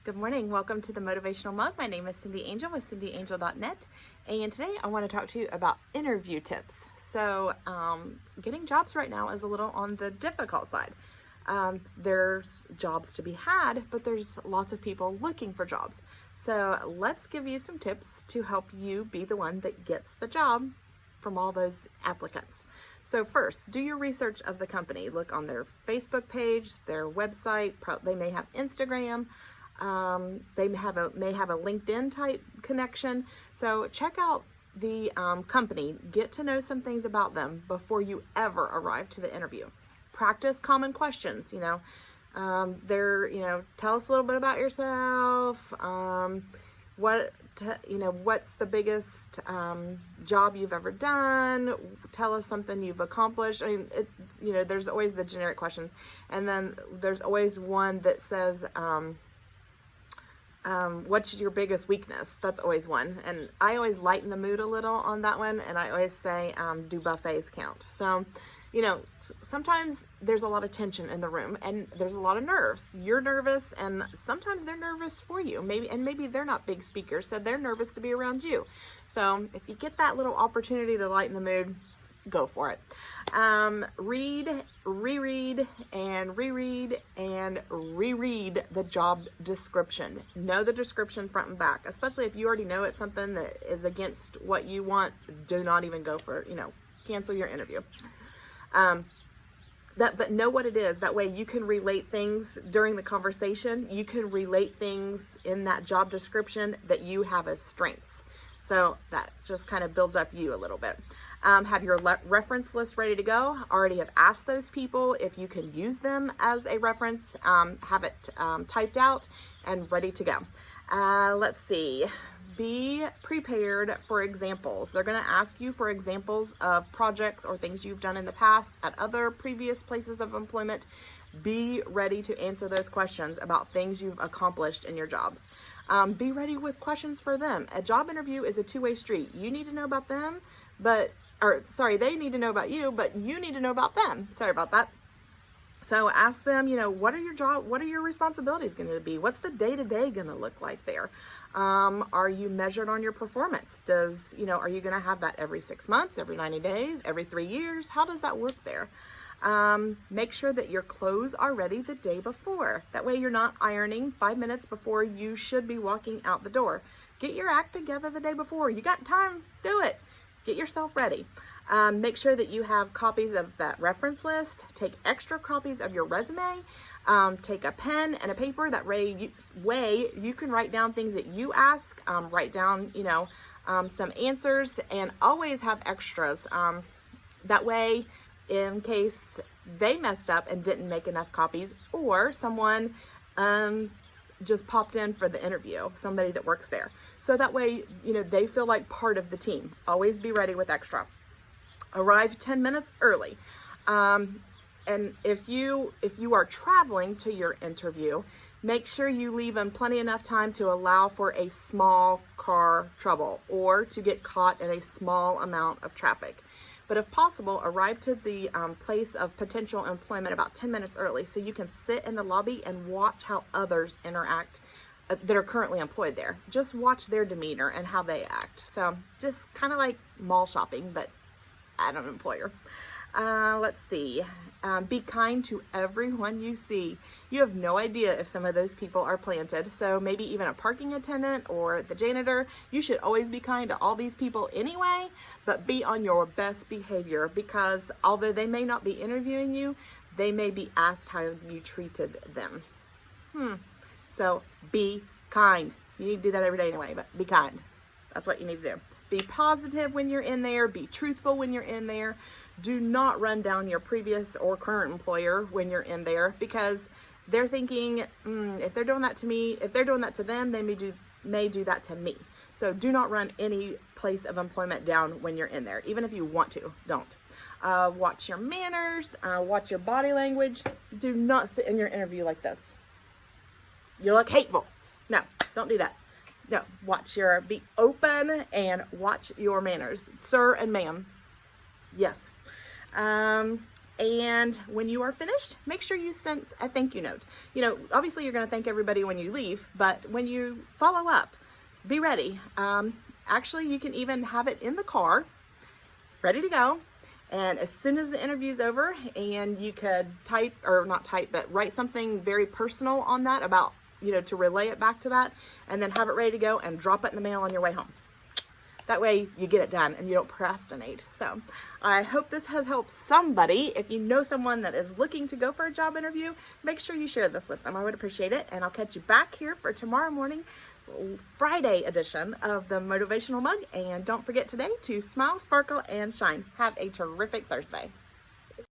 Good morning. Welcome to the Motivational Mug. My name is Cindy Angel with cindyangel.net, and today I want to talk to you about interview tips. So, getting jobs right now is a little on the difficult side. There's jobs to be had, but there's lots of people looking for jobs. So, let's give you some tips to help you be the one that gets the job from all those applicants. So first, do your research of the company. Look on their Facebook page, their website. They may have Instagram. They may have a LinkedIn type connection. So check out the company. Get to know some things about them before you ever arrive to the interview. Practice common questions. Tell us a little bit about yourself. What's the biggest job you've ever done? Tell us something you've accomplished. There's always the generic questions, and then there's always one that says, what's your biggest weakness? That's always one. And I always lighten the mood a little on that one. And I always say, do buffets count? So, sometimes there's a lot of tension in the room and there's a lot of nerves. You're nervous and sometimes they're nervous for you. Maybe they're not big speakers, so they're nervous to be around you. So if you get that little opportunity to lighten the mood, go for it. Read, reread, and reread, and reread the job description. Know the description front and back, especially if you already know it's something that is against what you want. Do not even go for, cancel your interview. But know what it is. That way you can relate things during the conversation. You can relate things in that job description that you have as strengths. So that just kind of builds up you a little bit. Have your reference list ready to go. Already have asked those people if you can use them as a reference. Have it typed out and ready to go. Let's see. Be prepared for examples. They're going to ask you for examples of projects or things you've done in the past at other previous places of employment. Be ready to answer those questions about things you've accomplished in your jobs. Be ready with questions for them. A job interview is a two-way street. You need to know about them, they need to know about you, but you need to know about them. Sorry about that. So ask them, what are your responsibilities going to be? What's the day-to-day going to look like there? Are you measured on your performance? Are you going to have that every 6 months, every 90 days, every 3 years? How does that work there? Make sure that your clothes are ready the day before. That way you're not ironing 5 minutes before you should be walking out the door. Get your act together the day before. You got time, do it. Get yourself ready. Make sure that you have copies of that reference list. Take extra copies of your resume. Take a pen and a paper. That way you can write down things that you ask. Write down, some answers, and always have extras. That way, in case they messed up and didn't make enough copies, or someone just popped in for the interview, somebody that works there. So that way, they feel like part of the team. Always be ready with extra. Arrive 10 minutes early. And if you are traveling to your interview, make sure you leave them plenty enough time to allow for a small car trouble or to get caught in a small amount of traffic. But if possible, arrive to the place of potential employment about 10 minutes early so you can sit in the lobby and watch how others interact that are currently employed there. Just watch their demeanor and how they act. So just kind of like mall shopping, but at an employer. Let's see. Be kind to everyone you see. You have no idea if some of those people are planted. So maybe even a parking attendant or the janitor. You should always be kind to all these people anyway, but be on your best behavior, because although they may not be interviewing you, they may be asked how you treated them. So be kind. You need to do that every day anyway, but be kind. That's what you need to do. Be positive when you're in there. Be truthful when you're in there. Do not run down your previous or current employer when you're in there, because they're thinking, if they're doing that to me, if they're doing that to them, they may do that to me. So do not run any place of employment down when you're in there, even if you want to. Don't. Watch your manners. Watch your body language. Do not sit in your interview like this. You look hateful. No, don't do that. No, be open and watch your manners. Sir and ma'am. Yes. And when you are finished, make sure you send a thank you note. Obviously you're going to thank everybody when you leave, but when you follow up, be ready. Actually, you can even have it in the car, ready to go. And as soon as the interview's over, and you could type, or not type, but write something very personal on that about, to relay it back to that, and then have it ready to go and drop it in the mail on your way home. That way you get it done and you don't procrastinate. So I hope this has helped somebody. If you know someone that is looking to go for a job interview, make sure you share this with them. I would appreciate it. And I'll catch you back here for tomorrow morning, Friday edition of the Motivational Mug. And don't forget today to smile, sparkle, and shine. Have a terrific Thursday.